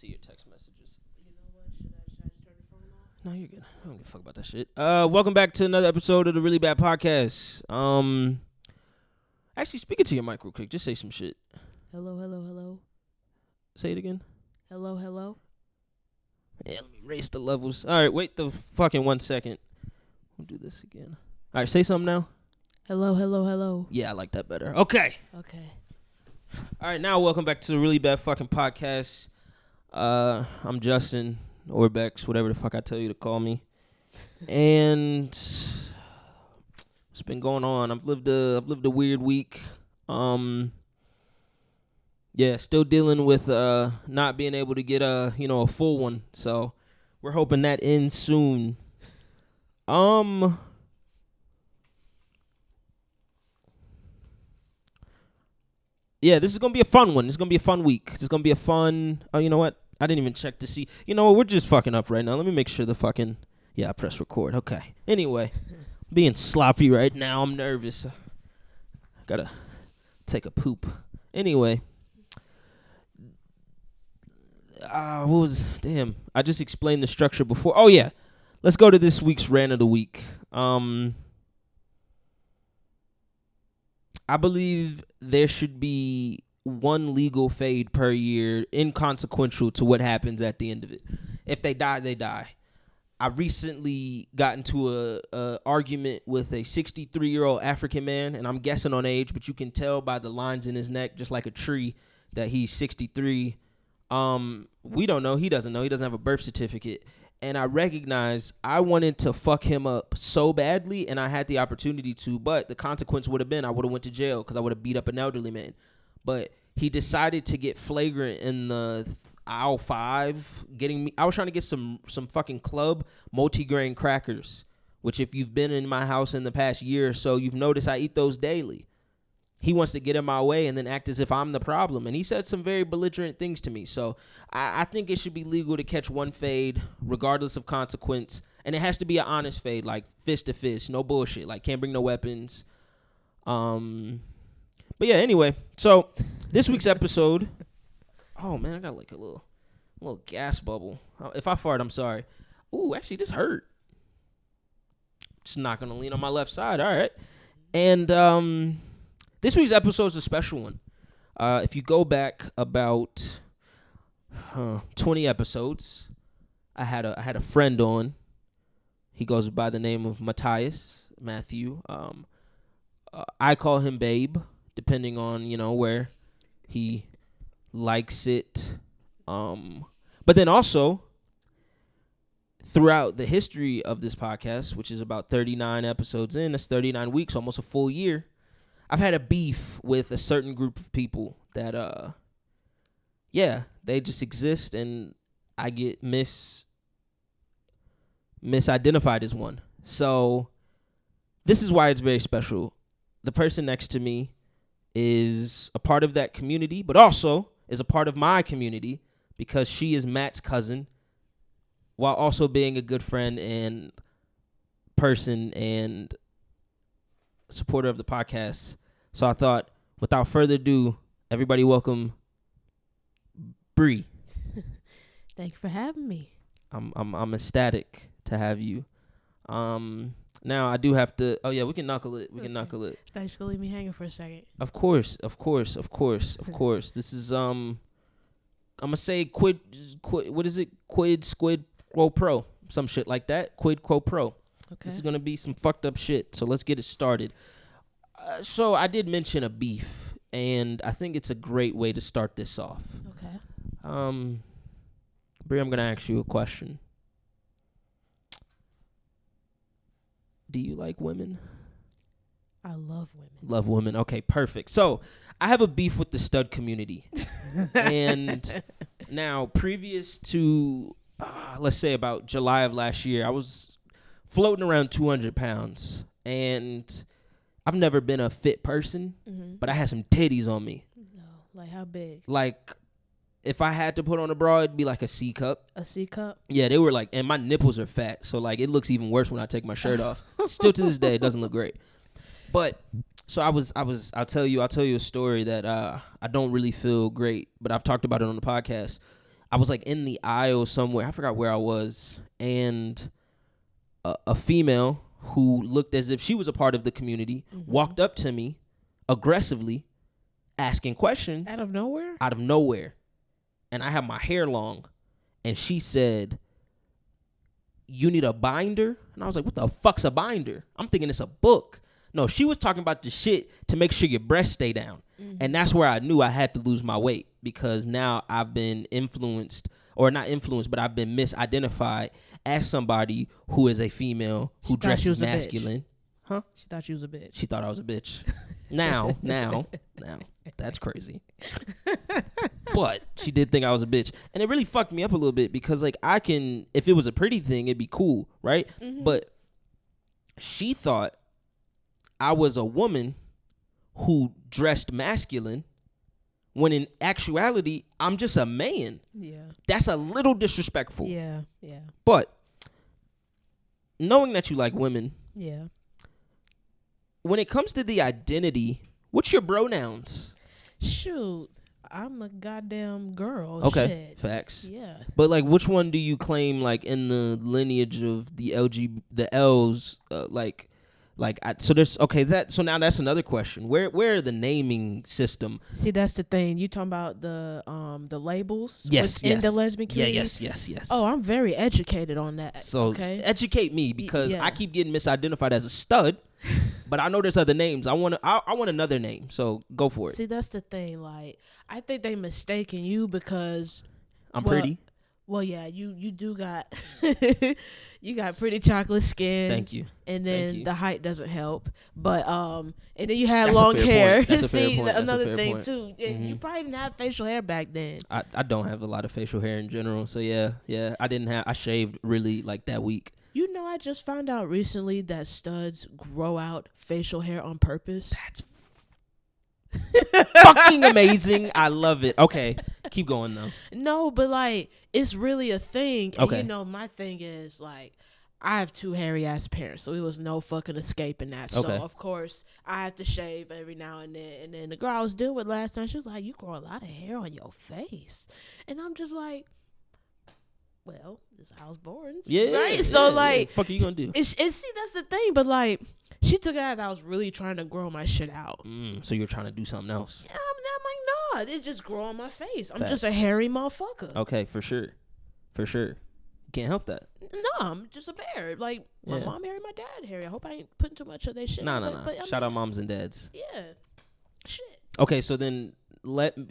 see your text messages. You know what? Should I just turn the phone off? No, you're good. I don't give a fuck about that shit. Welcome back to another episode of the Really Bad Podcast. Actually, speak it to your mic real quick. Just say some shit. Hello, hello, hello. Say it again. Hello, hello. Yeah, let me raise the levels. All right, wait the fucking 1 second. We'll do this again. All right, say something now. Hello, hello, hello. Yeah, I like that better. Okay. Okay. All right, now welcome back to the Really Bad fucking Podcast. I'm Justin or Bex, whatever the fuck I tell you to call me. And what's been going on? I've lived a weird week. Yeah, still dealing with not being able to get a full one. So we're hoping that ends soon. Yeah, this is going to be a fun one. It's going to be a fun week. It's going to be a fun... Oh, you know what? I didn't even check to see. You know what? We're just fucking up right now. Let me make sure the fucking... Yeah, I press record. Okay. Anyway, being sloppy right now. I'm nervous. Gotta take a poop. Anyway. What was... Damn. I just explained the structure before. Oh, yeah. Let's go to this week's rant of the week. I believe there should be one legal fade per year, inconsequential to what happens at the end of it. If they die, they die. I recently got into a argument with a 63-year-old African man, and I'm guessing on age, but you can tell by the lines in his neck, just like a tree, that he's 63. We don't know. He doesn't know. He doesn't have a birth certificate. And I recognized I wanted to fuck him up so badly, and I had the opportunity to, but the consequence would have been I would have went to jail because I would have beat up an elderly man. But he decided to get flagrant in the aisle 5, getting me. I was trying to get some fucking club multigrain crackers, which if you've been in my house in the past year or so, you've noticed I eat those daily. He wants to get in my way and then act as if I'm the problem. And he said some very belligerent things to me. So I think it should be legal to catch one fade regardless of consequence. And it has to be an honest fade, like fist to fist. No bullshit. Like can't bring no weapons. But yeah, anyway. So this week's episode. Oh, man, I got like a little gas bubble. If I fart, I'm sorry. Ooh, actually, this hurt. Just not going to lean on my left side. All right. And this week's episode is a special one. If you go back about 20 episodes, I had a friend on. He goes by the name of Matthew. I call him Babe, depending on where he likes it. But then also throughout the history of this podcast, which is about 39 episodes in, that's 39 weeks, almost a full year. I've had a beef with a certain group of people that, they just exist, and I get misidentified as one. So this is why it's very special. The person next to me is a part of that community, but also is a part of my community because she is Matt's cousin, while also being a good friend and person and supporter of the podcast. So I thought, without further ado, everybody welcome Bree. Thank you for having me. I'm ecstatic to have you. Now I do have to. Oh yeah, we can knuckle it. We can knuckle it. I thought you were gonna leave me hanging for a second. Of course. This is I'm gonna say quid. What is it? Quid squid quo pro. Some shit like that. Quid quo pro. Okay. This is gonna be some fucked up shit. So let's get it started. So I did mention a beef, and I think it's a great way to start this off. Okay. Bree, I'm gonna ask you a question. Do you like women? I love women. Love women. Okay, perfect. So I have a beef with the stud community. And now, previous to, let's say about July of last year, I was floating around 200 pounds. And I've never been a fit person, but I had some titties on me. No, like how big? Like, if I had to put on a bra, it'd be like a C cup. A C cup? Yeah, they were like, and my nipples are fat, so like it looks even worse when I take my shirt off. Still to this day, it doesn't look great. But so I'll tell you a story that I don't really feel great, but I've talked about it on the podcast. I was like in the aisle somewhere. I forgot where I was, and a female who looked as if she was a part of the community walked up to me aggressively, asking questions Out of nowhere. out of nowhere, and I have my hair long, and she said, "You need a binder?" And I was like, "What the fuck's a binder?" I'm thinking it's a book. No, she was talking about the shit to make sure your breasts stay down. And that's where I knew I had to lose my weight, because now I've been influenced, or not influenced, but I've been misidentified as somebody who is a female who dresses masculine. Huh? She thought you was a bitch. She thought I was a bitch. Now, that's crazy. But she did think I was a bitch. And it really fucked me up a little bit, because like if it was a pretty thing, it'd be cool, right? But she thought I was a woman who dressed masculine, when in actuality, I'm just a man. Yeah. That's a little disrespectful. Yeah. But knowing that you like women, Yeah. when it comes to the identity, what's your pronouns? Shoot, I'm a goddamn girl. Okay, Shit. facts. Yeah. But like, which one do you claim, like, in the lineage of the the L's, so there's so now that's another question. Where are the naming system? See, that's the thing. You talking about the labels? Yes, in the lesbian community. Yes. Oh, I'm very educated on that. So okay. educate me, because Yeah. I keep getting misidentified as a stud, but I know there's other names. I want another name. So go for it. See, that's the thing. Like, I think they mistaken you because I'm pretty. Well, yeah, you do got you got pretty chocolate skin. Thank you. And Thank then you. the height doesn't help. But and then you had That's a long fair hair. point. That's a fair See, point. That's a another fair thing point. too. You probably didn't have facial hair back then. I don't have a lot of facial hair in general. So yeah. I shaved really like that week. You know, I just found out recently that studs grow out facial hair on purpose. That's fucking amazing. I love it. Okay, keep going though. No, but like, it's really a thing. And Okay. you know, my thing is like, I have two hairy ass parents, so it was no fucking escaping that. So Okay. of course I have to shave every now and then. And then the girl I was dealing with last time, she was like, "You grow a lot of hair on your face," and I'm just like, well, this is how I was born. Yeah. Right. So like, fuck are you gonna do? it's see, that's the thing. But like, she took it as I was really trying to grow my shit out. So you're trying to do something else? I'm like, no, it just grow on my face. I'm just Facts. a hairy motherfucker. Okay, for sure. Can't help that. No, I'm just a bear. Like, my Yeah. mom hairy, my dad hairy. I hope I ain't putting too much of their shit. No. But, I Shout mean, out moms and dads. Yeah. Shit. Okay, so then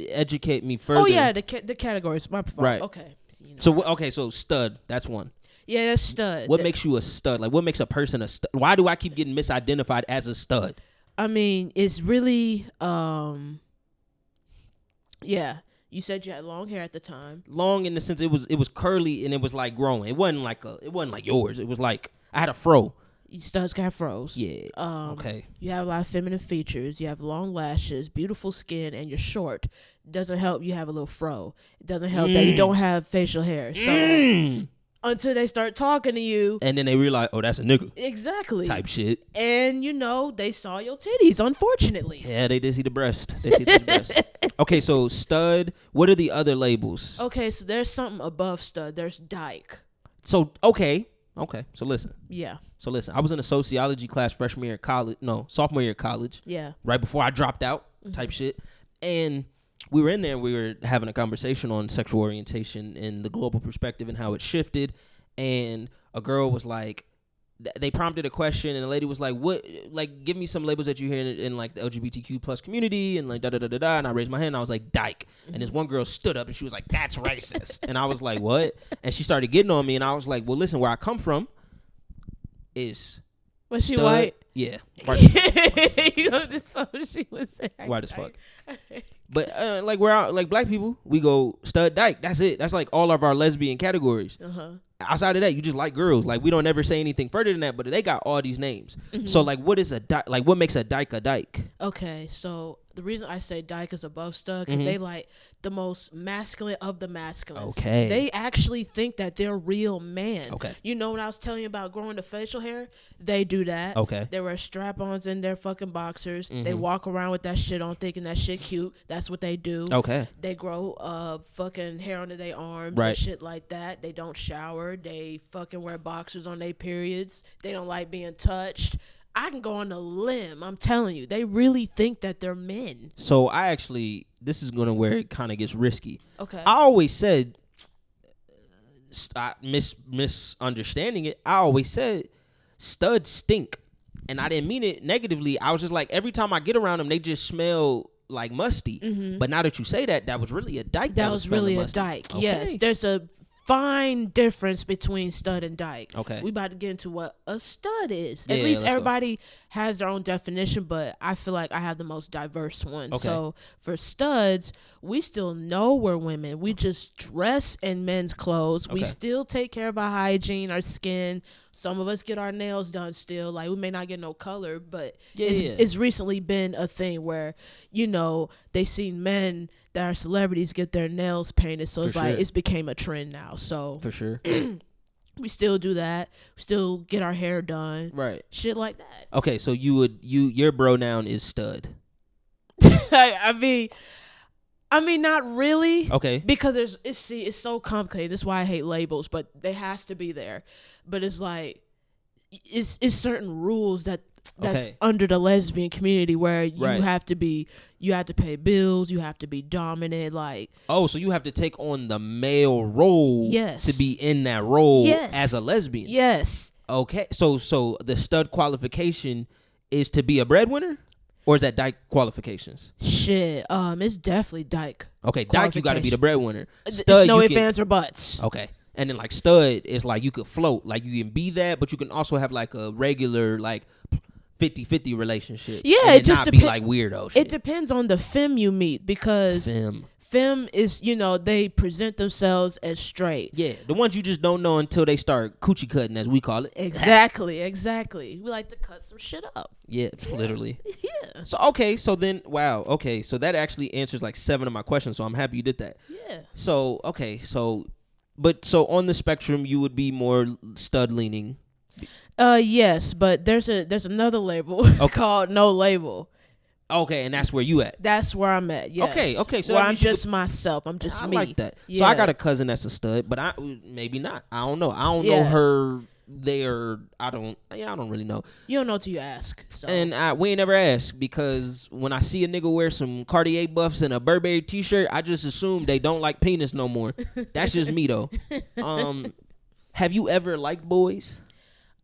educate me further. Oh, yeah, the categories. My fault. Right. Okay. So, you know. So stud. That's one. Yeah, that's stud. What makes you a stud? Like, what makes a person a stud? Why do I keep getting misidentified as a stud? I mean, it's really, yeah. You said you had long hair at the time. Long in the sense it was curly and it was like growing. It wasn't like yours. It was like I had a fro. Studs got froze. Yeah. Okay. You have a lot of feminine features. You have long lashes, beautiful skin, and you're short. Doesn't help you have a little fro. It doesn't help that you don't have facial hair. So until they start talking to you. And then they realize, oh, that's a nigga. Exactly. Type shit. And, you know, they saw your titties, unfortunately. Yeah, they did see the breast. Okay, so stud. What are the other labels? Okay, so there's something above stud. There's dyke. So, okay. So listen. Yeah. I was in a sociology class sophomore year of college. Yeah. Right before I dropped out type shit. And we were in there, we were having a conversation on sexual orientation and the global perspective and how it shifted. And a girl was like, they prompted a question and the lady was like, what, like, give me some labels that you hear in like the LGBTQ plus community and like da-da-da-da-da. And I raised my hand and I was like, dyke. And this one girl stood up and she was like, that's racist. And I was like, what? And she started getting on me and I was like, well, listen, where I come from is Was she stud. white? Yeah. You know, this so she was saying. White as fuck. But like we're out, like black people, we go stud dyke. That's it. That's like all of our lesbian categories. Outside of that, you just like girls. Like we don't ever say anything further than that. But they got all these names. So like, what is a dyke? Like what makes a dyke a dyke? Okay, so the reason I say dyke is above stud, because they like the most masculine of the masculines. Okay. They actually think that they're real men. Okay. You know when I was telling you about growing the facial hair, they do that. Okay. They wear strap-ons in their fucking boxers. They walk around with that shit on, thinking that shit cute. That's what they do. Okay. They grow fucking hair under their arms Right. and shit like that. They don't shower. They fucking wear boxers on their periods. They don't like being touched. I can go on a limb. I'm telling you, they really think that they're men. So this is gonna where it kind of gets risky. Okay. I always said, misunderstanding it. I always said studs stink, and I didn't mean it negatively. I was just like, every time I get around them, they just smell like musty. But now that you say that, that was really a dyke. That was really a musty. dyke. Okay. Yes, there's a fine difference between stud and dyke. Okay. We about to get into what a stud is. Yeah, At least let's everybody has their own definition, but I feel like I have the most diverse one. Okay. So for studs, we still know we're women. We just dress in men's clothes. We Okay. still take care of our hygiene, our skin. Some of us get our nails done still. Like, we may not get no color, but it's recently been a thing where, you know, they seen men that are celebrities get their nails painted. So it's like, it's became a trend now. So For sure. we still do that. We still get our hair done. Right. Shit like that. Okay, so your bro noun is stud. I mean, not really. Okay. Because it's so complicated. That's why I hate labels, but they has to be there. But it's like, it's certain rules that's Okay. under the lesbian community where you Right. have to pay bills, you have to be dominant, like. Oh, so you have to take on the male role Yes. to be in that role Yes. as a lesbian. Yes. Okay. So the stud qualification is to be a breadwinner? Or is that dyke qualifications? Shit. It's definitely dyke. Okay, dyke, you got to be the breadwinner. There's no ifs, ands, or buts. Okay. And then like stud is like you could float. Like you can be that, but you can also have like a regular like 50-50 relationship. Yeah, and it just not be like weirdo shit. It depends on the femme you meet, because femme is, you know, they present themselves as straight. Yeah, the ones you just don't know until they start coochie cutting, as we call it. Exactly. We like to cut some shit up. Yeah, literally. Yeah. So okay, so then wow, okay, so that actually answers like 7 of my questions. So I'm happy you did that. Yeah. So okay, so on the spectrum, you would be more stud leaning. Yes, but there's another label called no label. Okay, and that's where you at. That's where I'm at. Yes. Okay. So where I'm just myself. I'm just me. I like that. Yeah. So I got a cousin that's a stud, but I maybe not. I don't know. I don't know her. I don't really know. You don't know till you ask. So. And we ain't never asked, because when I see a nigga wear some Cartier buffs and a Burberry t-shirt, I just assume they don't like penis no more. That's just me though. Have you ever liked boys?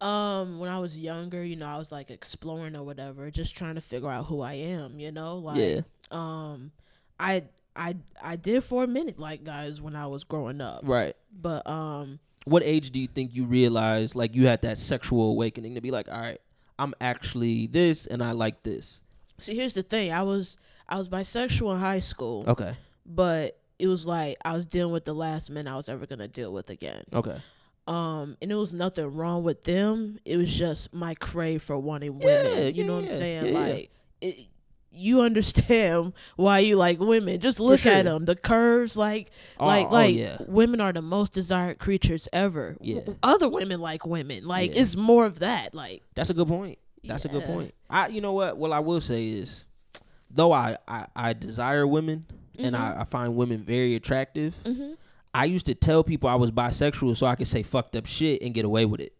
When I was younger, you know, I was like exploring or whatever, just trying to figure out who I am, you know, like, yeah. I did for a minute like guys when I was growing up. Right. But, what age do you think you realized like you had that sexual awakening to be like, all right, I'm actually this and I like this? See, here's the thing. I was bisexual in high school. Okay. But it was like I was dealing with the last men I was ever going to deal with again. Okay. And it was nothing wrong with them. It was just my crave for wanting women. You know what I'm saying? Yeah. Like, you understand why you like women. Just look at them. The curves, women are the most desired creatures ever. Yeah. Other women like women. Like, it's more of that. Like, that's a good point. That's a good point. You know what? What I will say is, though I desire women and I find women very attractive, I used to tell people I was bisexual so I could say fucked up shit and get away with it.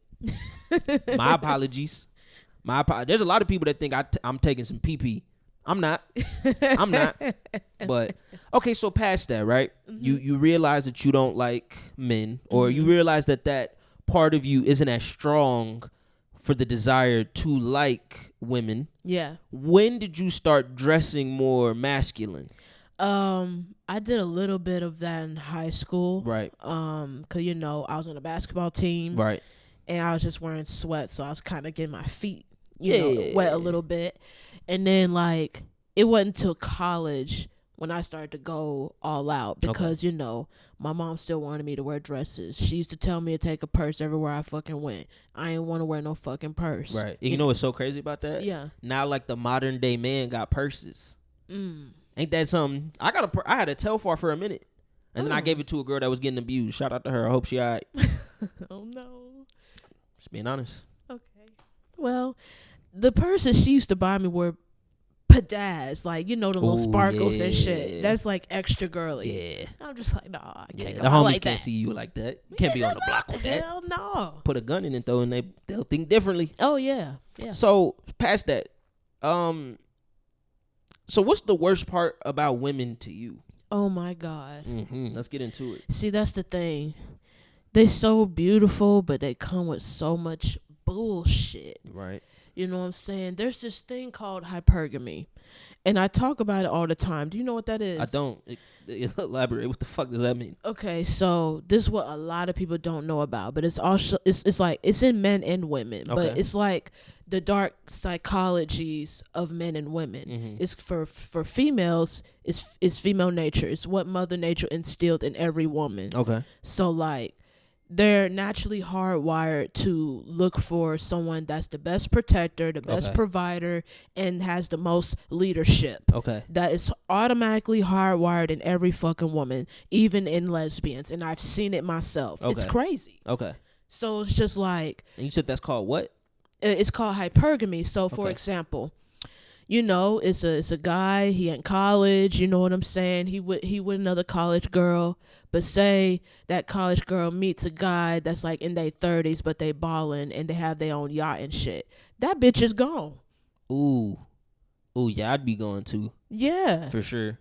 My apologies. There's a lot of people that think I'm taking some pee-pee. I'm not. But, okay, so past that, right? You realize that you don't like men, or you realize that part of you isn't as strong for the desire to like women. Yeah. When did you start dressing more masculine? I did a little bit of that in high school. Right. 'Cause, you know, I was on a basketball team. Right. And I was just wearing sweats, so I was kind of getting my feet, wet a little bit. And then, like, it wasn't until college when I started to go all out because, you know, my mom still wanted me to wear dresses. She used to tell me to take a purse everywhere I fucking went. I ain't want to wear no fucking purse. Right. You know what's so crazy about that? Yeah. Now, like, the modern day man got purses. Ain't that something? I had a Telfar for a minute, and then I gave it to a girl that was getting abused. Shout out to her. I hope she alright. Oh no. Just being honest. Okay. Well, the purses she used to buy me were pedaz, like, you know, the little sparkles and shit. That's like extra girly. Yeah. I'm just like, nah, I can't. The go homies like can't that. see you like that. You can't be on the block with that. Hell no. Put a gun in it though, and they'll think differently. Oh yeah. Yeah. So past that, so what's the worst part about women to you? Oh my God. Let's get into it. See, that's the thing. They so beautiful, but they come with so much bullshit. Right. You know what I'm saying? There's this thing called hypergamy, and I talk about it all the time. Do you know what that is? I don't. Elaborate. What the fuck does that mean? Okay, so this is what a lot of people don't know about, but it's also it's like it's in men and women, but it's like the dark psychologies of men and women. It's for females. It's female nature. It's what Mother Nature instilled in every woman. Okay. So like, they're naturally hardwired to look for someone that's the best protector, the best provider, and has the most leadership. Okay. That is automatically hardwired in every fucking woman, even in lesbians. And I've seen it myself. Okay. It's crazy. Okay. So it's just like... And you said that's called what? It's called hypergamy. So for example... You know, it's a guy, he in college, you know what I'm saying? He with another college girl, but say that college girl meets a guy that's like in their 30s, but they balling and they have their own yacht and shit. That bitch is gone. Ooh, yeah, I'd be going too. Yeah. For sure.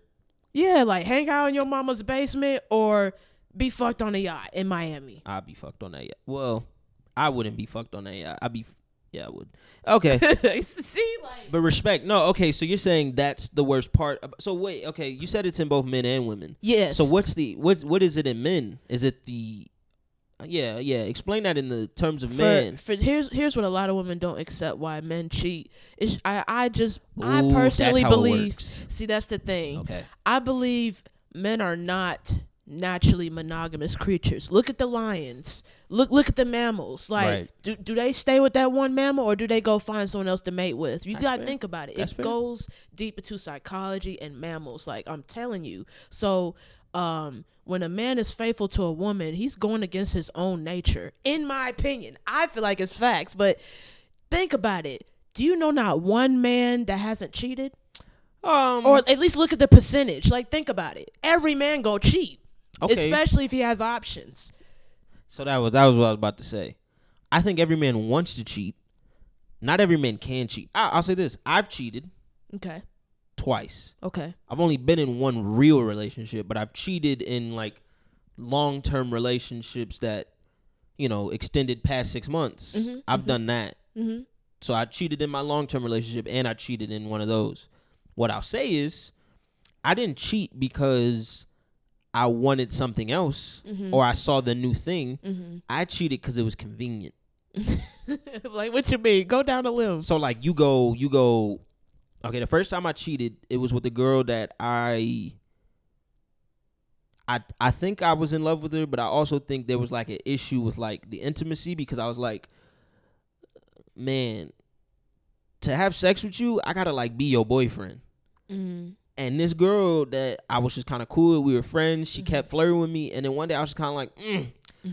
Yeah, like hang out in your mama's basement or be fucked on a yacht in Miami. I'd be fucked on that yacht. Well, I wouldn't be fucked on that yacht. Yeah, I would. Okay. See, like... But respect. No, okay, so you're saying that's the worst part. So wait, okay, you said it's in both men and women. Yes. So what is it in men? Is it the... Yeah, explain that in the terms of men. Here's what a lot of women don't accept why men cheat. I personally believe... See, that's the thing. Okay. I believe men are not naturally monogamous creatures. Look at the lions. Look at the mammals. Like, do they stay with that one mammal or do they go find someone else to mate with? You gotta think about it. It goes deep into psychology and mammals. Like, I'm telling you. So when a man is faithful to a woman, he's going against his own nature. In my opinion, I feel like it's facts. But think about it. Do you know not one man that hasn't cheated? Or at least look at the percentage. Like, think about it. Every man go cheat. Okay. Especially if he has options. So that was what I was about to say. I think every man wants to cheat. Not every man can cheat. I'll say this. I've cheated. Okay. Twice. Okay. I've only been in one real relationship, but I've cheated in like long-term relationships that, you know, extended past 6 months. I've done that. So I cheated in my long-term relationship and I cheated in one of those. What I'll say is I didn't cheat because I wanted something else or I saw the new thing. I cheated because it was convenient. Like, what you mean? Go down a limb. So like you go. Okay, the first time I cheated, it was with a girl that I think I was in love with her, but I also think there was like an issue with like the intimacy because I was like, man, to have sex with you, I gotta like be your boyfriend. And this girl that I was just kind of cool with, we were friends, she kept flirting with me. And then one day I was just kind of like,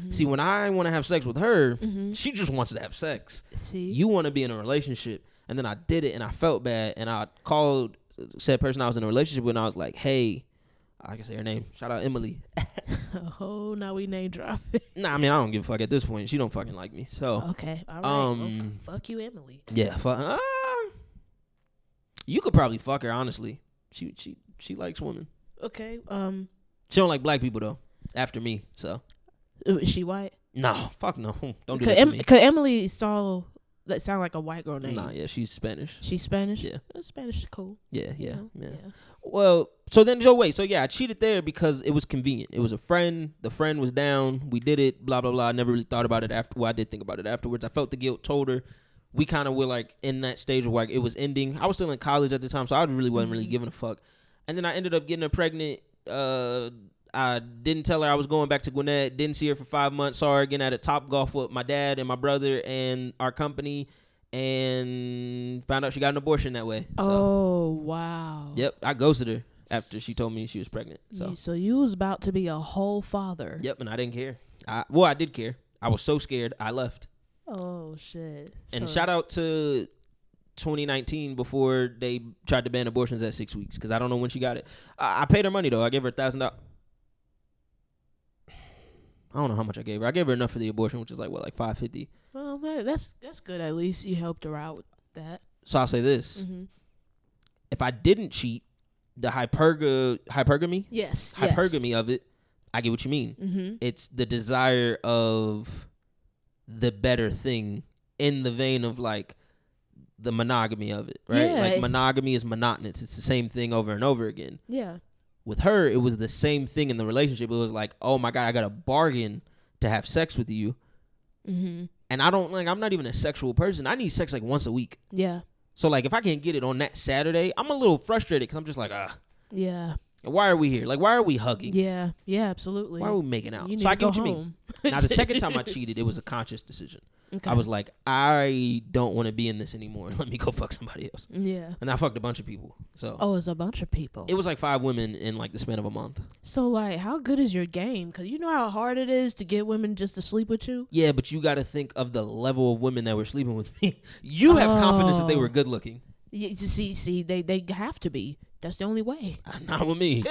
See, when I want to have sex with her, she just wants to have sex. See? You want to be in a relationship. And then I did it and I felt bad. And I called said person I was in a relationship with and I was like, hey, I can say her name. Shout out Emily. Oh, now we name drop. Nah, I mean, I don't give a fuck at this point. She don't fucking like me. So okay, all right. Well, fuck you, Emily. Yeah, you could probably fuck her, honestly. She likes women. Okay. She don't like black people though. After me, so. Is she white? No, fuck no. Don't do that to me. Cause Emily that sound like a white girl name. Nah, yeah, she's Spanish. She's Spanish? Yeah. Spanish is cool. Yeah. Well, so then Joe, wait. So yeah, I cheated there because it was convenient. It was a friend. The friend was down. We did it. Blah blah blah. I never really thought about it after. Well, I did think about it afterwards. I felt the guilt. Told her. We kind of were like in that stage where it was ending. I was still in college at the time, so I really wasn't really giving a fuck. And then I ended up getting her pregnant. I didn't tell her I was going back to Gwinnett. Didn't see her for 5 months. Saw her again at a Top Golf with my dad and my brother and our company. and found out she got an abortion that way. So, Oh, wow. yep, I ghosted her after she told me she was pregnant. So you was about to be a whole father. Yep, and I didn't care. I did care. I was so scared, I left. Oh, shit. And shout out to 2019 before they tried to ban abortions at 6 weeks, because I don't know when she got it. I paid her money, though. I gave her $1,000. I don't know how much I gave her. I gave her enough for the abortion, which is like $550. Well, that's good. At least you helped her out with that. So I'll say this: if I didn't cheat, the hypergamy, yes, hypergamy of it, I get what you mean. It's the desire of the better thing, in the vein of like the monogamy of it, right? Yeah. Like monogamy is monotonous; it's the same thing over and over again. Yeah. With her, it was the same thing in the relationship. It was like, oh my God, I got a bargain to have sex with you. And I'm not even a sexual person. I need sex like once a week. Yeah. So like if I can't get it on that Saturday, I'm a little frustrated because I'm just like, yeah. Why are we here? Like, why are we hugging? Yeah. Yeah, absolutely. Why are we making out? You So I need get to what go you home. mean. Now the second time I cheated, it was a conscious decision. Okay. I was like, I don't want to be in this anymore. Let me go fuck somebody else. Yeah. And I fucked a bunch of people. So it's a bunch of people. it was like 5 women in like the span of a month. So like, how good is your game? Because you know how hard it is to get women just to sleep with you. Yeah, but you got to think of the level of women that were sleeping with me. You have confidence that they were good looking. Yeah, see, they have to be. That's the only way. Not with me.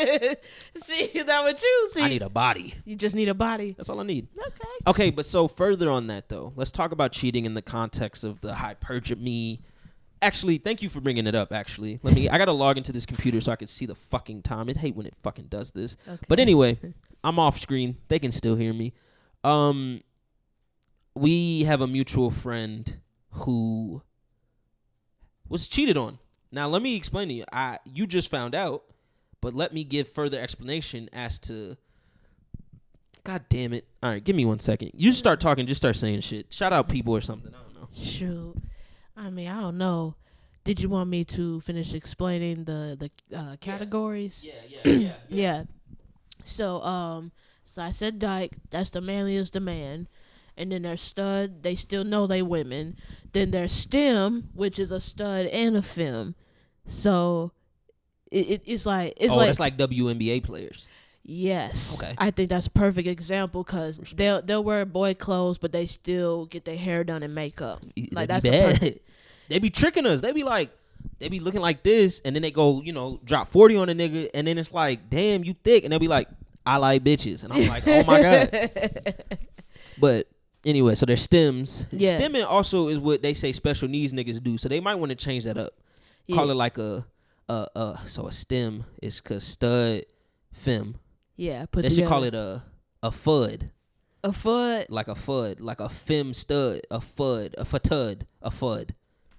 See, not with you. See, I need a body. You just need a body. That's all I need. Okay. Okay, but so further on that though, let's talk about cheating in the context of the hypergamy. Actually, thank you for bringing it up. Actually, I gotta log into this computer so I can see the fucking time. I hate when it fucking does this. Okay. But anyway, I'm off screen. They can still hear me. We have a mutual friend who was cheated on. Now, let me explain to you. You just found out, but let me give further explanation as to... God damn it. All right, give me 1 second. You just start talking, just start saying shit. Shout out people or something. I don't know. Shoot. I mean, I don't know. Did you want me to finish explaining the categories? Yeah. Yeah. So I said dyke. That's the manliest of man. And then there's stud. They still know they women. Then there's stem, which is a stud and a femme. So it's like that's like WNBA players. Yes. Okay. I think that's a perfect example because they'll wear boy clothes, but they still get their hair done and makeup. Like that's bad. They be tricking us. They be looking like this, and then they go, drop 40 on a nigga, and then it's like, damn, you thick, and they'll be like, I like bitches, and I'm like, oh my God. But anyway, so there's stems. Yeah. Stemming also is what they say special needs niggas do, so they might want to change that up. Yeah. Call it like so a stem is cause stud, femme. Yeah, They should call it a fud. A fud. Like a fud, like a femme stud, a fud, a fatud, a fud.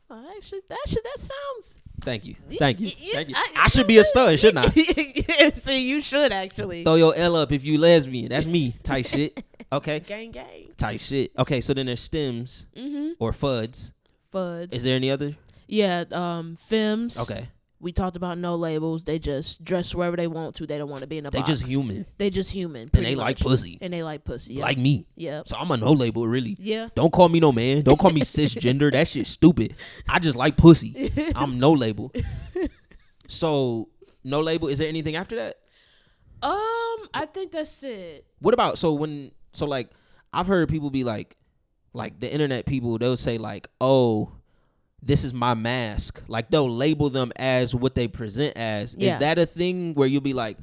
Oh, actually, that sounds. Thank you. Yeah, Thank you. yeah, Thank you. I should be a stud, shouldn't I? See, you should actually. Throw your L up if you lesbian. That's me. Type shit. Okay. Gang. Type shit. Okay, so then there's stems or fuds. Fuds. Is there any other? Yeah, femmes. Okay. We talked about no labels. They just dress wherever they want to. They don't want to be in a box. They just human. They just human. And they like pussy. And they like pussy. Yep. Like me. Yep. So I'm a no label, really. Yeah. Don't call me no man. Don't call me cisgender. That shit's stupid. I just like pussy. I'm no label. So, no label. Is there anything after that? I think that's it. What about, like, I've heard people be like the internet people, they'll say like, oh, this is my mask. Like, they'll label them as what they present as. Yeah. Is that a thing where you'll be like,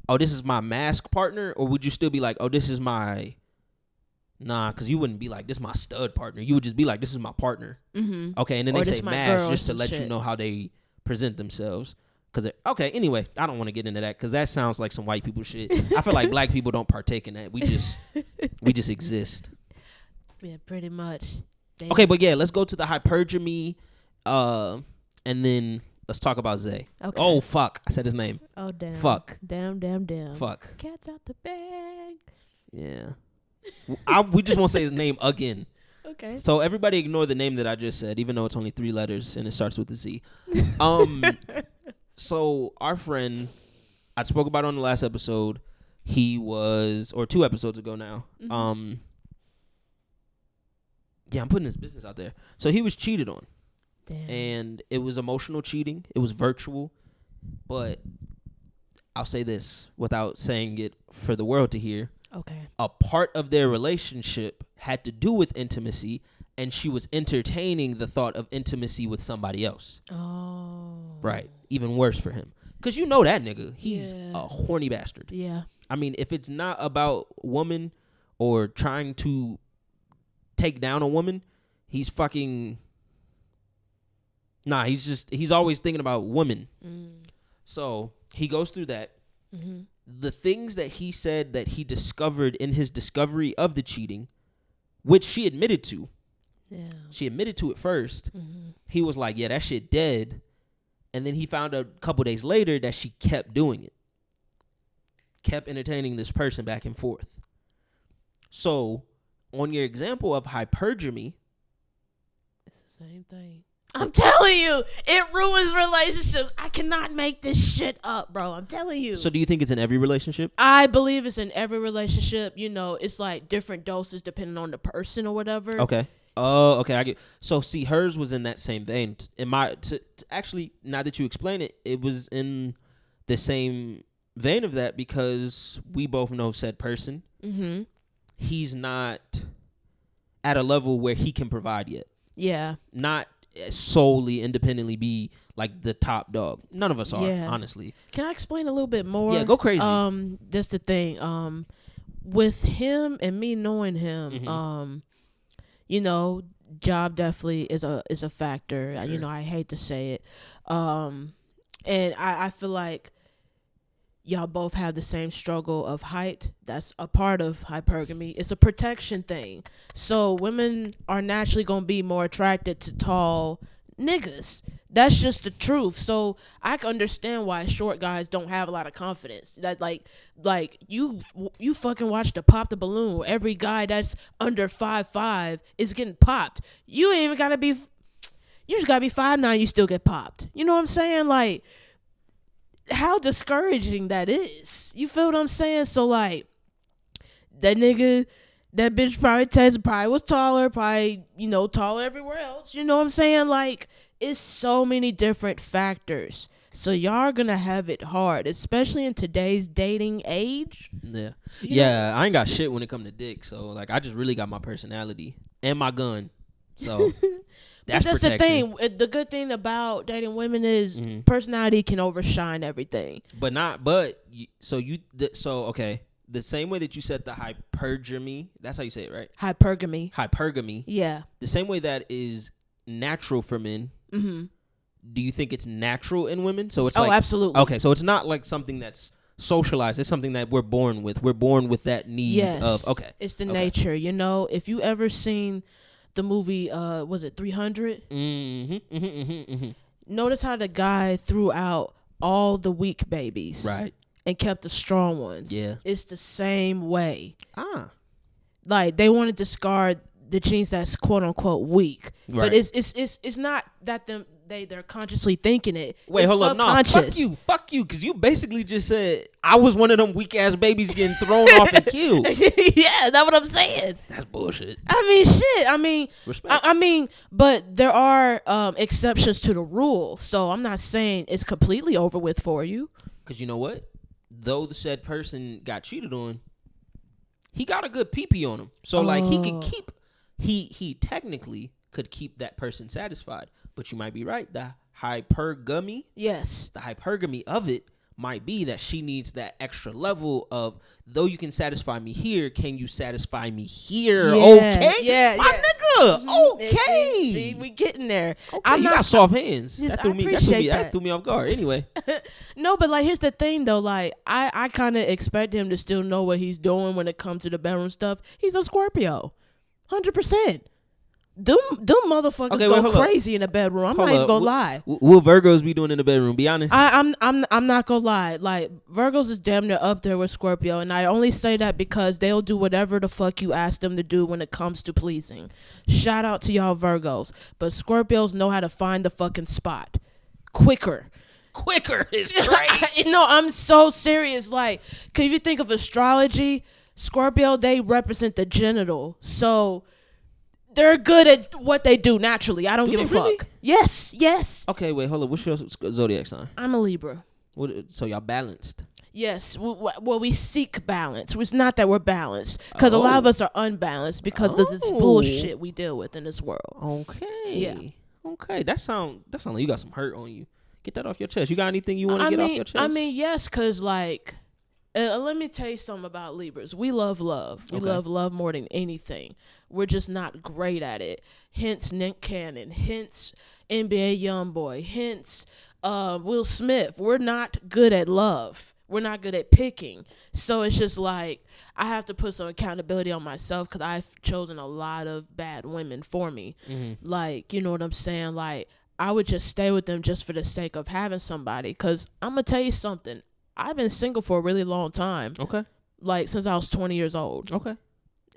oh, this is my mask partner? Or would you still be like, oh, this is my... Nah, because you wouldn't be like, this is my stud partner. You would just be like, this is my partner. Mm-hmm. Okay, and then Or they this say my mask girl just to or let some you shit. know how they present themselves. Okay, anyway, I don't want to get into that because that sounds like some white people shit. I feel like black people don't partake in that. We just exist. Yeah, pretty much. Okay, but yeah, let's go to the hypergamy, and then let's talk about Zay. Okay. Oh, fuck. I said his name. Oh, damn. Fuck. Damn. Fuck. Cat's out the bag. Yeah. We just won't say his name again. Okay. So everybody ignore the name that I just said, even though it's only 3 letters and it starts with a Z. So our friend, I spoke about on the last episode. He was, or 2 episodes ago now. Mm-hmm. Yeah, I'm putting his business out there. So he was cheated on. Damn. And it was emotional cheating. It was virtual. But I'll say this without saying it for the world to hear. Okay. A part of their relationship had to do with intimacy, and she was entertaining the thought of intimacy with somebody else. Oh. Right. Even worse for him. Because you know that nigga. He's Yeah. a horny bastard. Yeah. I mean, if it's not about woman or trying to take down a woman, he's fucking... Nah, he's always thinking about women. So he goes through that. Mm-hmm. The things that he said that he discovered in his discovery of the cheating, which she admitted to. Yeah. She admitted to it first. Mm-hmm. He was like, yeah, that shit dead. And then he found out a couple days later that she kept doing it. Kept entertaining this person back and forth. So, on your example of hypergamy, it's the same thing. I'm telling you, it ruins relationships. I cannot make this shit up, bro. I'm telling you. So do you think it's in every relationship? I believe it's in every relationship. You know, it's like different doses depending on the person or whatever. Okay. Oh, okay. I get. So see, hers was in that same vein. Actually, now that you explain it, it was in the same vein of that because we both know said person. Mm-hmm. He's not at a level where he can provide yet. Yeah. Not solely independently be like the top dog. None of us are, honestly. Can I explain a little bit more? Yeah, go crazy. That's the thing. With him and me knowing him, Mm-hmm. You know, job definitely is a factor. Sure. You know, I hate to say it. And I feel like y'all both have the same struggle of height. That's a part of hypergamy. It's a protection thing. So women are naturally going to be more attracted to tall niggas. That's just the truth. So I can understand why short guys don't have a lot of confidence. That like you fucking watch the Pop the Balloon. Every guy that's under 5'5" is getting popped. You ain't even gotta be. You just gotta be 5'9". You still get popped. You know what I'm saying? Like, how discouraging that is. You feel what I'm saying? So like, that nigga, that bitch probably was taller, probably, you know, taller everywhere else. You know what I'm saying? Like, it's so many different factors. So y'all are gonna have it hard, especially in today's dating age. Yeah. You Yeah, I ain't got shit when it come to dick. So like I just really got my personality and my gun. So that's the protection. thing. The good thing about dating women is personality can overshine everything. Okay. The same way that you said the hypergamy, that's how you say it, right? Hypergamy. Hypergamy. Yeah. The same way that is natural for men. Mm-hmm. Do you think it's natural in women? So it's absolutely. Okay, so it's not like something that's socialized. It's something that we're born with. We're born with that need of. Okay. It's the nature. You know, if you ever seen the movie, was it 300? Mm-hmm. Mm-hmm. Mm-hmm. Notice how the guy threw out all the weak babies. Right. And kept the strong ones. Yeah. It's the same way. Like, they want to discard the genes that's quote unquote weak. Right. But it's not that they're consciously thinking it. Wait, hold up. No, fuck you, because you basically just said I was one of them weak ass babies getting thrown off and killed. Yeah, that's what I'm saying. That's bullshit. I mean, shit. I mean, respect. I mean, but there are exceptions to the rule. So I'm not saying it's completely over with for you. Because you know what? Though the said person got cheated on, he got a good pee-pee on him. So like he could keep. He technically could keep that person satisfied, but you might be right. The hypergamy, the hypergamy of it might be that she needs that extra level of, though you can satisfy me here, can you satisfy me here? Okay, my nigga. Okay, see, we getting there. Okay, you got soft hands. That threw me off guard. Anyway, no, but like here's the thing though. Like I kind of expect him to still know what he's doing when it comes to the bedroom stuff. He's a Scorpio. 100%. Them motherfuckers go crazy in the bedroom. I'm not even gonna lie. What Virgos be doing in the bedroom? Be honest. I'm not gonna lie. Like, Virgos is damn near up there with Scorpio, and I only say that because they'll do whatever the fuck you ask them to do when it comes to pleasing. Shout out to y'all Virgos, but Scorpios know how to find the fucking spot quicker. Quicker is great. No, I'm so serious. Like, cause if you think of astrology, Scorpio, they represent the genital. So They're good at what they do naturally. I don't give a really? fuck. Yes. Okay, wait, hold on. What's your zodiac sign? I'm a Libra. So y'all balanced? Yes. Well, we seek balance. It's not that we're balanced, because a lot of us are unbalanced because of this bullshit we deal with in this world. Okay. Yeah. Okay. That sound like you got some hurt on you. Get that off your chest. You got anything you want to get off your chest? I mean, yes, because like, let me tell you something about Libras. We love love. We love love more than anything. We're just not great at it. Hence Nick Cannon. Hence NBA YoungBoy. Hence Will Smith. We're not good at love. We're not good at picking. So it's just like I have to put some accountability on myself because I've chosen a lot of bad women for me. Mm-hmm. Like, you know what I'm saying? Like, I would just stay with them just for the sake of having somebody. Because I'm going to tell you something. I've been single for a really long time. Okay. Like, since I was 20 years old. Okay.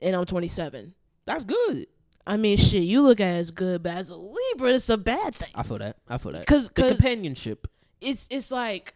And I'm 27. That's good. I mean, shit, you look at it as good, but as a Libra, it's a bad thing. I feel that. Because the companionship. It's like,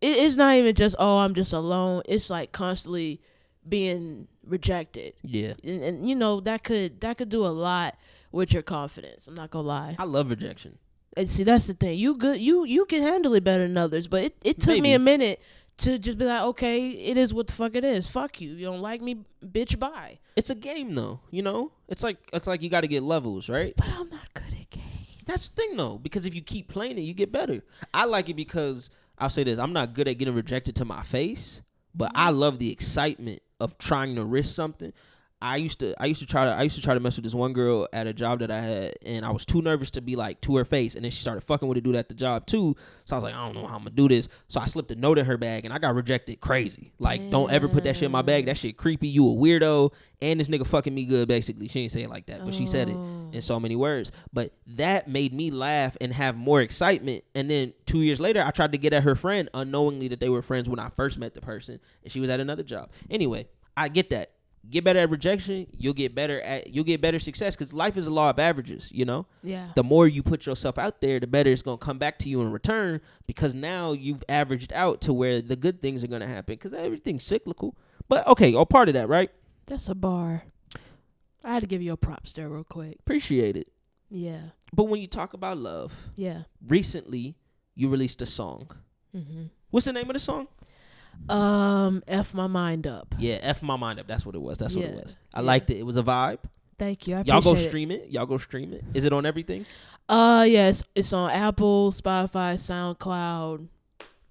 it's not even just, I'm just alone. It's like constantly being rejected. Yeah. And you know, that could do a lot with your confidence. I'm not gonna lie. I love rejection. And see, that's the thing. You can handle it better than others, but it took me a minute to just be like, okay, it is what the fuck it is. Fuck you. You don't like me, bitch, bye. It's a game though, you know? It's like you got to get levels, right? But I'm not good at games. That's the thing though, because if you keep playing it, you get better. I like it because I'll say this, I'm not good at getting rejected to my face, but I love the excitement of trying to risk something. I used to try to mess with this one girl at a job that I had, and I was too nervous to be like to her face, and then she started fucking with a dude at the job too. So I was like, I don't know how I'm gonna do this. So I slipped a note in her bag, and I got rejected crazy. Like, don't ever put that shit in my bag. That shit creepy. You a weirdo, and this nigga fucking me good. Basically, she didn't say it like that, but she said it in so many words. But that made me laugh and have more excitement. And then 2 years later, I tried to get at her friend unknowingly that they were friends when I first met the person, and she was at another job. Anyway, I get that. Get better at rejection, you'll get better success, because life is a law of averages, you know? Yeah. The more you put yourself out there, the better it's going to come back to you in return, because now you've averaged out to where the good things are going to happen, because everything's cyclical. But, okay, part of that, right? That's a bar. I had to give you a props there real quick. Appreciate it. Yeah. But when you talk about love, recently you released a song. Mm-hmm. What's the name of the song? F My Mind Up. Yeah, F My Mind Up. That's what it was. I liked it. It was a vibe. Thank you. I Y'all appreciate Y'all go stream it. Is it on everything? Yes, it's on Apple, Spotify, SoundCloud.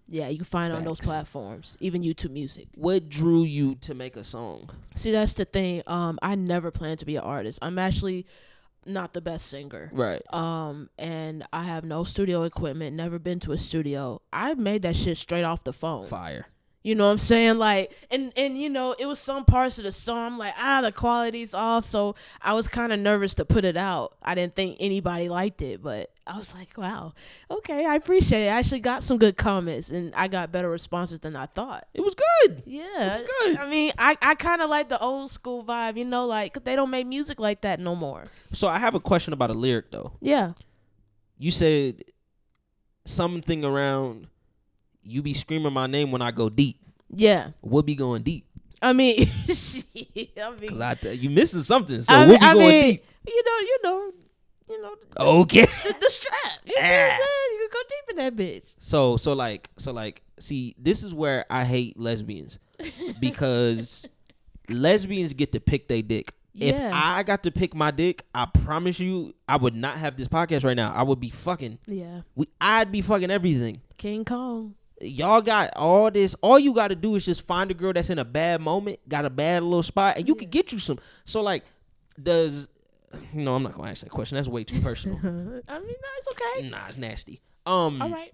Yeah, you can find it on those platforms. Even YouTube Music. What drew you to make a song? See, that's the thing. I never planned to be an artist. I'm actually not the best singer. Right. And I have no studio equipment, never been to a studio. I made that shit straight off the phone. Fire. You know what I'm saying? Like, and you know, it was some parts of the song, like, the quality's off. So I was kind of nervous to put it out. I didn't think anybody liked it, but I was like, wow, okay, I appreciate it. I actually got some good comments, and I got better responses than I thought. It was good. Yeah. It was good. I mean, I kind of like the old school vibe, you know, like, they don't make music like that no more. So I have a question about a lyric, though. Yeah. You said something around, you be screaming my name when I go deep. Yeah. We'll be going deep. I mean, you missing something, so we'll be going deep. You know. Okay. The strap. You can go deep in that bitch. So see, this is where I hate lesbians, because lesbians get to pick their dick. Yeah. If I got to pick my dick, I promise you, I would not have this podcast right now. I would be fucking. Yeah. I'd be fucking everything. King Kong. Y'all got all this. All you got to do is just find a girl that's in a bad moment, got a bad little spot, and you can get you some. So, like, no, I'm not going to ask that question. That's way too personal. I mean, no, it's okay. Nah, it's nasty. All right.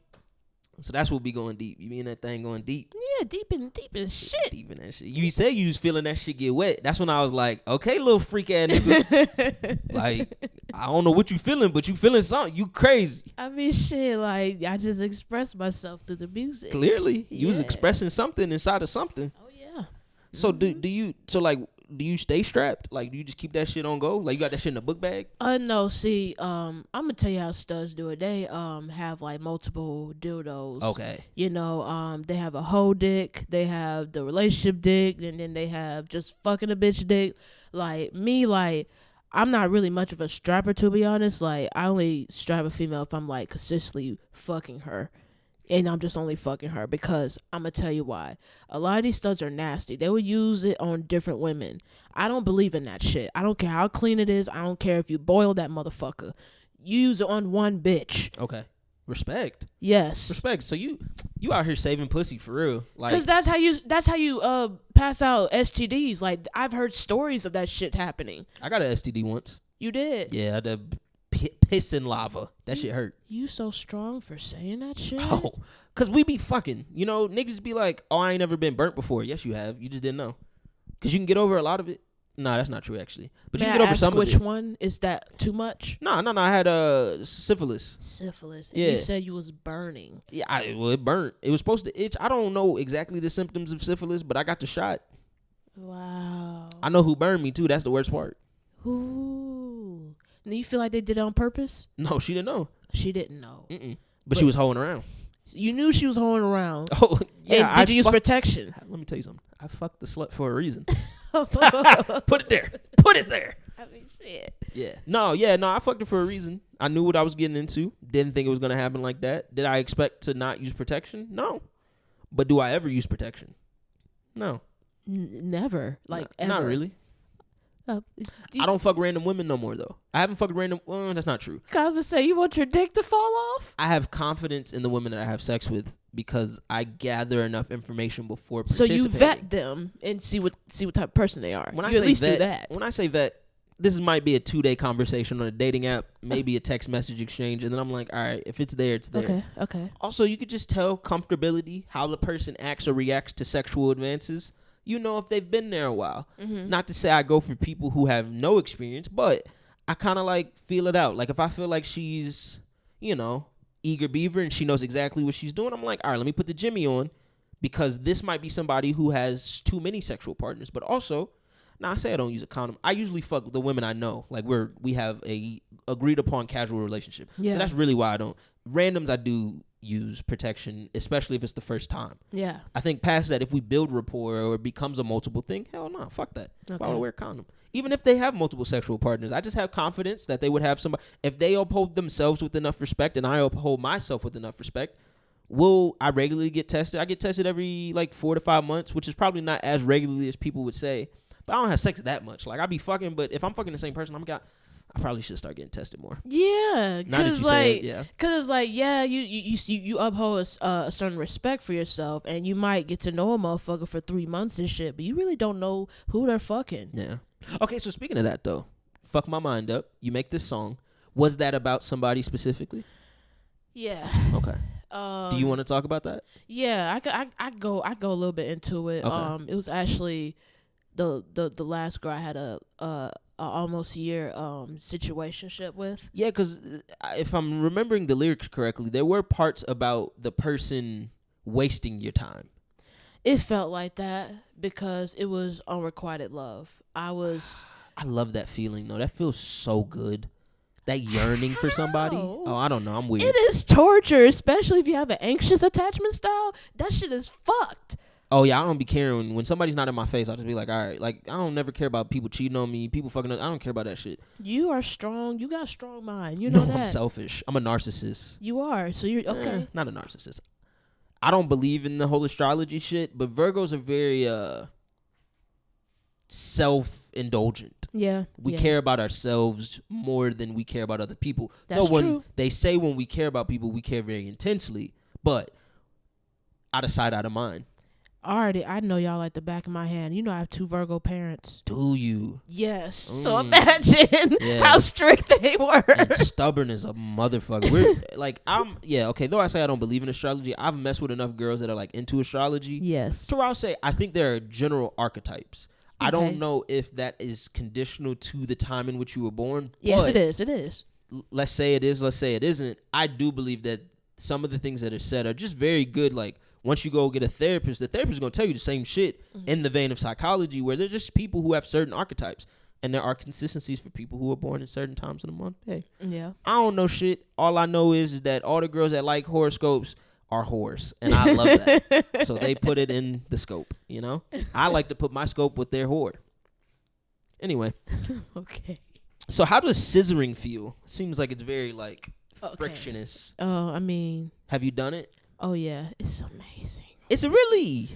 So that's what be going deep. You mean that thing going deep? Yeah, deep in shit. Deep in that shit. You said you was feeling that shit get wet. That's when I was like, okay, little freak ass nigga. Like, I don't know what you feeling, but you feeling something. You crazy. I mean, shit, like, I just expressed myself through the music. Clearly. You was expressing something inside of something. Oh, yeah. So do you stay strapped? Like, do you just keep that shit on go? Like, you got that shit in a book bag? No, see, I'm gonna tell you how studs do it. They have like multiple dildos. Okay. You know, they have a hoe dick, they have the relationship dick, and then they have just fucking a bitch dick. Like me, like, I'm not really much of a strapper, to be honest. Like, I only strap a female if I'm like consistently fucking her. And I'm just only fucking her, because I'm going to tell you why. A lot of these studs are nasty. They would use it on different women. I don't believe in that shit. I don't care how clean it is. I don't care if you boil that motherfucker. You use it on one bitch. Okay. Respect. Yes. Respect. So you out here saving pussy for real. Like, because that's how you pass out STDs. Like, I've heard stories of that shit happening. I got an STD once. You did? Yeah, I did piss in lava. That shit hurt. You so strong for saying that shit? Oh, because we be fucking. You know, niggas be like, oh, I ain't never been burnt before. Yes, you have. You just didn't know. Because you can get over a lot of it. Nah, that's not true, actually. But May you can get I over ask some which of it. one? Is that too much? No. I had syphilis. Syphilis. And Yeah. you said you was burning. Yeah, it burnt. It was supposed to itch. I don't know exactly the symptoms of syphilis, but I got the shot. Wow. I know who burned me, too. That's the worst part. Ooh. And you feel like they did it on purpose? No, she didn't know. She didn't know. But she was holding around. You knew she was holding around. Oh, yeah. And did you use protection? Let me tell you something. I fucked the slut for a reason. Put Put it there. Put it there. I mean, shit. Yeah. No, I fucked her for a reason. I knew what I was getting into. Didn't think it was going to happen like that. Did I expect to not use protection? No. But do I ever use protection? No. Never. Like, ever. Not really. I don't fuck random women no more, though. I haven't fucked random. Well, that's not true. I was say, you want your dick to fall off? I have confidence in the women that I have sex with because I gather enough information before So participating. you vet them and see what type of person they are. When you I at say least vet, do that. When I say vet, this might be a 2-day conversation on a dating app, maybe a text message exchange, and then I'm like, all right, if it's there, it's there. Okay. Also, you could just tell comfortability, how the person acts or reacts to sexual advances. You know if they've been there a while. Mm-hmm. Not to say I go for people who have no experience, but I kind of like feel it out. Like if I feel like she's, eager beaver and she knows exactly what she's doing, I'm like, all right, let me put the Jimmy on because this might be somebody who has too many sexual partners. But also, I say I don't use a condom. I usually fuck the women I know. Like we have a agreed upon casual relationship. Yeah. So that's really why I don't. Randoms I do use protection, especially if it's the first time. Yeah. I think past that, if we build rapport or it becomes a multiple thing, hell no, fuck that. Okay. Why would I wear a condom? Even if they have multiple sexual partners, I just have confidence that they would have somebody. If they uphold themselves with enough respect and I uphold myself with enough respect, I regularly get tested? I get tested every 4 to 5 months, which is probably not as regularly as people would say. But I don't have sex that much. Like I be fucking, but if I'm fucking the same person, I probably should start getting tested more. Yeah, because yeah. You uphold a certain respect for yourself, and you might get to know a motherfucker for 3 months and shit, but you really don't know who they're fucking. Yeah. Okay, so speaking of that though, fuck my mind up. You make this song. Was that about somebody specifically? Yeah. Okay. Do you want to talk about that? Yeah, I go a little bit into it. Okay. It was actually the last girl I had a almost year situationship with. Yeah, because if I'm remembering the lyrics correctly, there were parts about the person wasting your time. It felt like that because it was unrequited love. I love that feeling though. That feels so good. That yearning for somebody. Oh, I don't know. I'm weird. It is torture, especially if you have an anxious attachment style. That shit is fucked. Oh yeah, I don't be caring when somebody's not in my face. I'll just be like, all right, like I don't never care about people cheating on me, people fucking up. I don't care about that shit. You are strong. You got a strong mind. You know that. I'm selfish. I'm a narcissist. You are. So you're okay. Not a narcissist. I don't believe in the whole astrology shit, but Virgos are very self-indulgent. Yeah. We care about ourselves more than we care about other people. That's true. They say when we care about people, we care very intensely, but out of sight, out of mind. I know y'all like the back of my hand. You know I have 2 Virgo parents. Do you? Yes. So imagine how strict they were. And stubborn as a motherfucker. Though I say I don't believe in astrology, I've messed with enough girls that are into astrology. Yes. So I'll say I think there are general archetypes. Okay. I don't know if that is conditional to the time in which you were born. Yes, it is. It is. Let's say it is. Let's say it isn't. I do believe that some of the things that are said are just very good. Once you go get a therapist, the therapist is going to tell you the same shit in the vein of psychology, where there's just people who have certain archetypes. And there are consistencies for people who are born in certain times of the month. Hey, yeah. I don't know shit. All I know is that all the girls that like horoscopes are whores. And I love that. So they put it in the scope, I like to put my scope with their whore. Anyway. Okay. So how does scissoring feel? Seems like it's very like frictionless. Oh, I mean, have you done it? Oh yeah, it's amazing. It's really.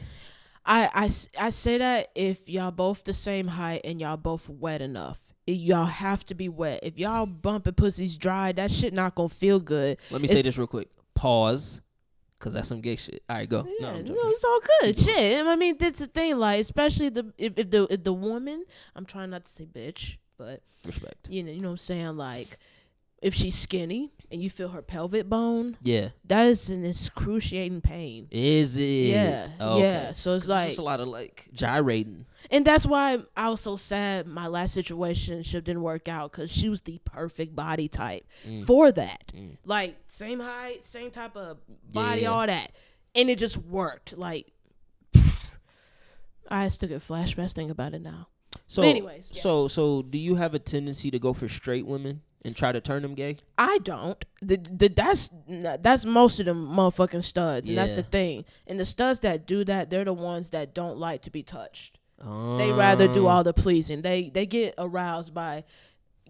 I say that if y'all both the same height and y'all both wet enough. Y'all have to be wet. If y'all bumping pussies dry, that shit not gonna feel good. Let me say this real quick. Pause. Cause that's some gay shit. All right, go. Yeah, no, it's all good. Shit. I mean, that's the thing. Like, especially if the woman. I'm trying not to say bitch, but respect. You know what I'm saying. Like, if she's skinny and you feel her pelvic bone, yeah, that is an excruciating pain. Is it? Yeah, okay. Yeah. So it's like just a lot of like gyrating. And that's why I was so sad my last situationship didn't work out, because she was the perfect body type for that. Like, same height, same type of body, all that. And it just worked. Like, I still get flashbacks thinking about it now. So, but anyways. Yeah. So do you have a tendency to go for straight women and try to turn them gay? I don't. That's most of them motherfucking studs. And that's the thing. And the studs that do that, they're the ones that don't like to be touched. They rather do all the pleasing. They get aroused by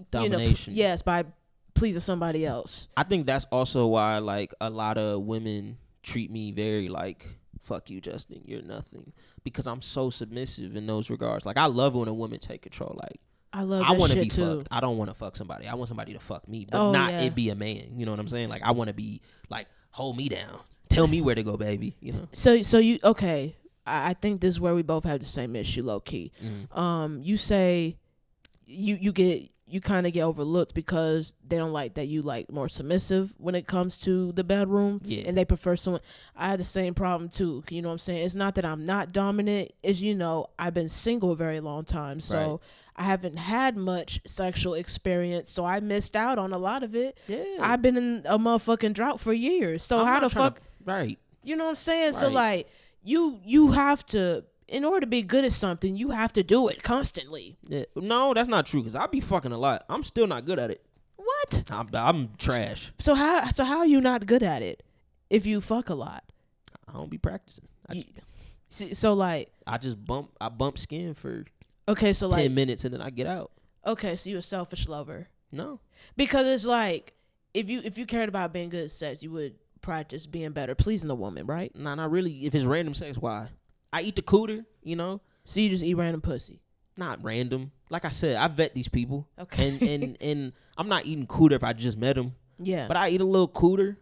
domination. Yes, by pleasing somebody else. I think that's also why like a lot of women treat me very like, fuck you, Justin, you're nothing, because I'm so submissive in those regards. Like, I love when a woman take control. Like, I want to be too. fucked. I don't want to fuck somebody. I want somebody to fuck me, but it be a man. You know what I'm saying? Like, I want to be like, hold me down, tell me where to go, baby. You know. So you okay? I think this is where we both have the same issue, low key. You say you kind of get overlooked because they don't like that you like more submissive when it comes to the bedroom, and they prefer someone. I had the same problem too. You know what I'm saying? It's not that I'm not dominant. It's, I've been single a very long time, so I haven't had much sexual experience, so I missed out on a lot of it. Yeah, I've been in a motherfucking drought for years. So how the fuck? Right. You know what I'm saying? Right. So like. You have to, in order to be good at something, you have to do it constantly. Yeah. No, that's not true, because I be fucking a lot. I'm still not good at it. What? I'm trash. So how are you not good at it if you fuck a lot? I don't be practicing. So like I bump skin for 10 minutes and then I get out. Okay, so you're a selfish lover. No. Because it's like if you cared about being good at sex, you would practice being better pleasing the woman, right? Nah, not really. If it's random sex, why? I eat the cooter, So you just eat random pussy? Not random. Like I said, I vet these people. Okay. And I'm not eating cooter if I just met them. Yeah. But I eat a little cooter,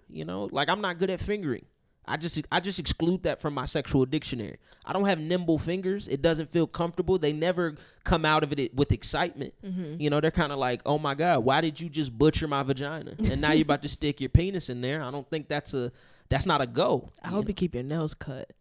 Like, I'm not good at fingering. I just exclude that from my sexual dictionary. I don't have nimble fingers. It doesn't feel comfortable. They never come out of it with excitement. Mm-hmm. They're kind of like, oh my God, why did you just butcher my vagina? And now you're about to stick your penis in there. I don't think that's not a go. I hope you keep your nails cut.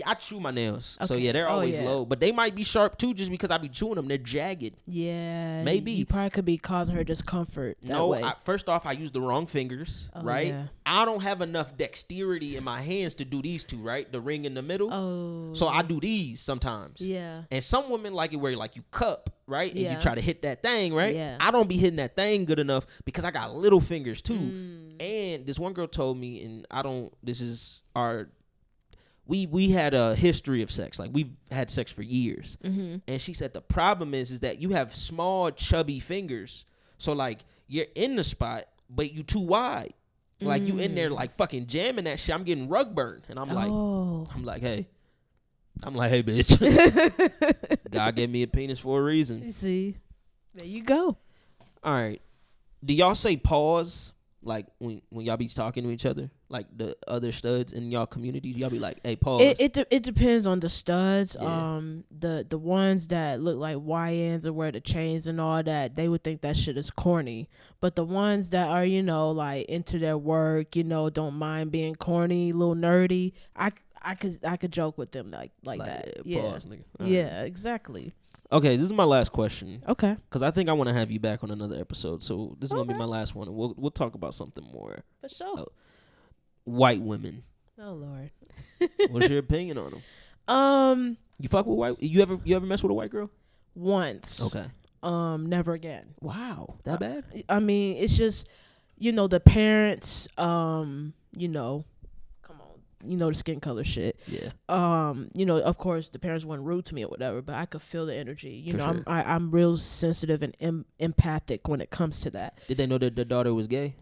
I chew my nails. Okay. So yeah, they're always low. But they might be sharp too, just because I be chewing them. They're jagged. Yeah. Maybe. You probably could be causing her discomfort that way. First off, I use the wrong fingers, right? Yeah. I don't have enough dexterity in my hands to do these two, right? The ring in the middle. Oh. So I do these sometimes. Yeah. And some women like it where like you cup, right? And you try to hit that thing, right? Yeah. I don't be hitting that thing good enough because I got little fingers too. And this one girl told me, and this is our... We had a history of sex. Like, we've had sex for years. Mm-hmm. And she said the problem is that you have small, chubby fingers. So, like, you're in the spot, but you too wide. Like, you in there, like, fucking jamming that shit. I'm getting rug burn. And I'm like, hey, bitch. God gave me a penis for a reason. You see? There you go. All right. Do y'all say pause? Like, when y'all be talking to each other, like the other studs in y'all communities, y'all be like, hey, pause. It depends on the studs. Yeah. The ones that look like YNs or wear the chains and all that, they would think that shit is corny. But the ones that are, like into their work, don't mind being corny, a little nerdy, I could joke with them like that. Yeah. Pause, nigga. Yeah, exactly. Okay, this is my last question. Okay. Because I think I want to have you back on another episode. So this is going to be my last one. And we'll talk about something more. For sure. White women. Oh, Lord. What's your opinion on them? You fuck with white... You ever mess with a white girl? Once. Okay. Never again. Wow. That bad? I mean, it's just, the parents, come on. the skin color shit. Yeah. Of course the parents weren't rude to me or whatever, but I could feel the energy. Sure. I'm real sensitive and empathic when it comes to that. Did they know that the daughter was gay?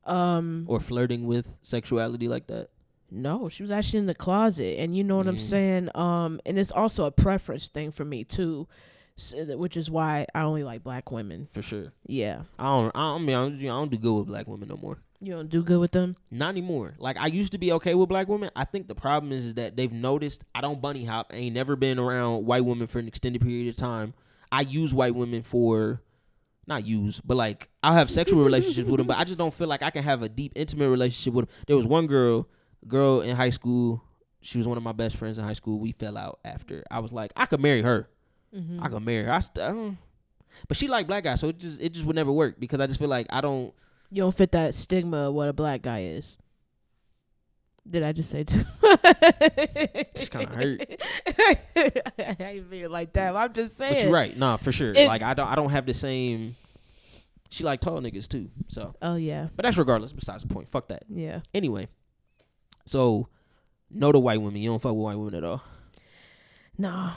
Or flirting with sexuality like that? No, she was actually in the closet, and you know what I'm saying. And it's also a preference thing for me too, which is why I only like black women. For sure. Yeah. I don't do good with black women no more. You don't do good with them? Not anymore. Like, I used to be okay with black women. I think the problem is that they've noticed I don't bunny hop. I ain't never been around white women for an extended period of time. I use white women not use, but like I'll have sexual relationships with them, but I just don't feel like I can have a deep, intimate relationship with them. There was one girl in high school. She was one of my best friends in high school. We fell out after. I was like, I could marry her. I could marry her. But she liked black guys, so it just would never work because I just feel like you don't fit that stigma of what a black guy is. Did I just say too? Just kind of hurt. I ain't mean it like that. I'm just saying. But you're right. Nah, for sure. Like I don't have the same. She like tall niggas too. So. Oh yeah. But that's regardless. Besides the point. Fuck that. Yeah. Anyway. So, no to white women. You don't fuck with white women at all. No,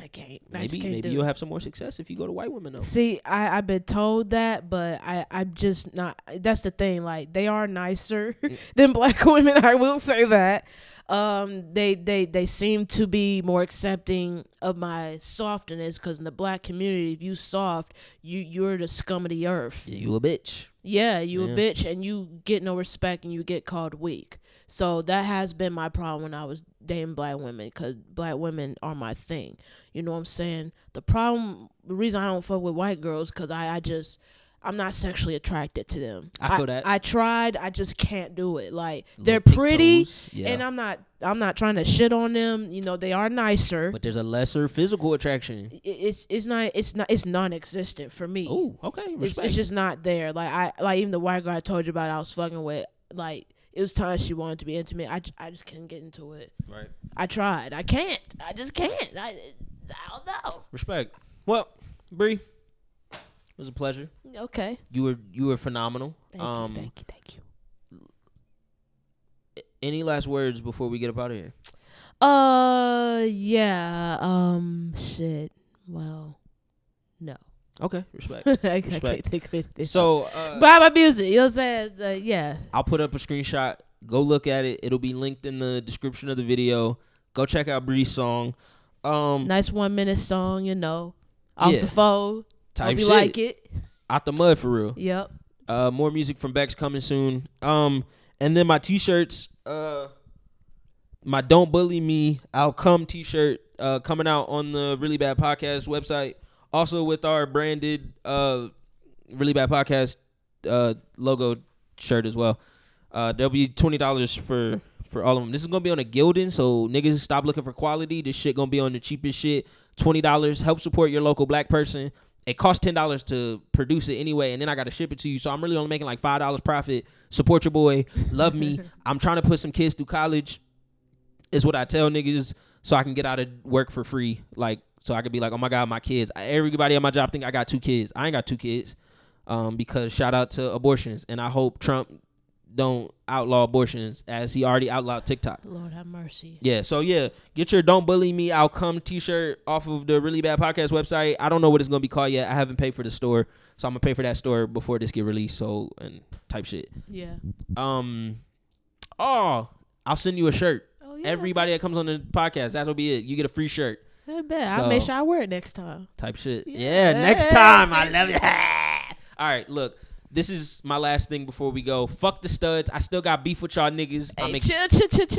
I can't. Maybe you'll have some more success if you go to white women though. See, I've been told that, but I'm just not. That's the thing. Like, they are nicer than black women. I will say that. They seem to be more accepting of my softness because in the black community, if you soft, you're the scum of the earth. Yeah, you a bitch. Yeah, you a bitch, and you get no respect, and you get called weak. So that has been my problem when I was dating black women, because black women are my thing. You know what I'm saying? The reason I don't fuck with white girls, because I'm not sexually attracted to them. I feel that. I tried, I just can't do it. Like, they're pretty, and I'm not trying to shit on them. They are nicer. But there's a lesser physical attraction. It's non-existent for me. Oh, okay. Respect. It's just not there. Like even the white girl I told you about, I was fucking with. Like, it was times she wanted to be intimate. I just couldn't get into it. Right. I tried. I can't. I just can't. I don't know. Respect. Well, Bree, it was a pleasure. Okay. You were phenomenal. Thank you. Any last words before we get up out of here? Yeah. Shit. Well, no. Okay, respect. I can't think of it. So, buy my music. You know what I'm saying? Yeah. I'll put up a screenshot. Go look at it. It'll be linked in the description of the video. Go check out Bree's song. Nice 1 minute song, off the phone. Hope you like it. Out the mud for real. Yep. More music from Bex coming soon. And then my t-shirts. My Don't Bully Me, I'll Come t-shirt coming out on the Really Bad Podcast website. Also with our branded Really Bad Podcast logo shirt as well. There'll be $20 for all of them. This is going to be on a Gildan, so niggas stop looking for quality. This shit going to be on the cheapest shit. $20. Help support your local black person. It costs $10 to produce it anyway, and then I got to ship it to you. So I'm really only making like $5 profit. Support your boy. Love me. I'm trying to put some kids through college is what I tell niggas so I can get out of work for free. Like, so I could be like, oh my God, my kids. Everybody at my job think I got 2 kids. I ain't got 2 kids because shout out to abortions. And I hope Trump don't outlaw abortions as he already outlawed TikTok. Lord have mercy. Yeah, so yeah, get your Don't Bully Me, I'll Come t-shirt off of the Really Bad Podcast website. I don't know what it's going to be called yet. I haven't paid for the store, so I'm going to pay for that store before this get released, so, and type shit. Yeah. I'll send you a shirt. Oh, yeah. Everybody that comes on the podcast, that'll be it. You get a free shirt. I bet. So, I'll make sure I wear it next time. Type shit. Yeah, next time. I love it. All right, look. This is my last thing before we go. Fuck the studs. I still got beef with y'all niggas. Hey, chill.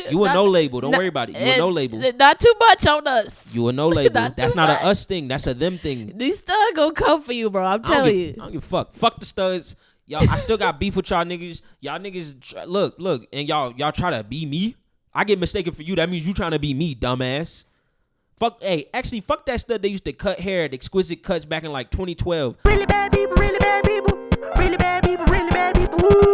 You a no label. Don't worry about it. You a no label. Not too much on us. You a no label. That's not a us thing. That's a them thing. These studs gonna come for you, bro. I'm telling you. I don't give a fuck. Fuck the studs. Y'all, I still got beef with y'all niggas. Y'all niggas, look, and y'all try to be me. I get mistaken for you. That means you trying to be me, dumbass. Fuck that stud they used to cut hair at Exquisite Cuts back in like 2012. Really bad people, really bad people. Really bad people, really bad people. Woo.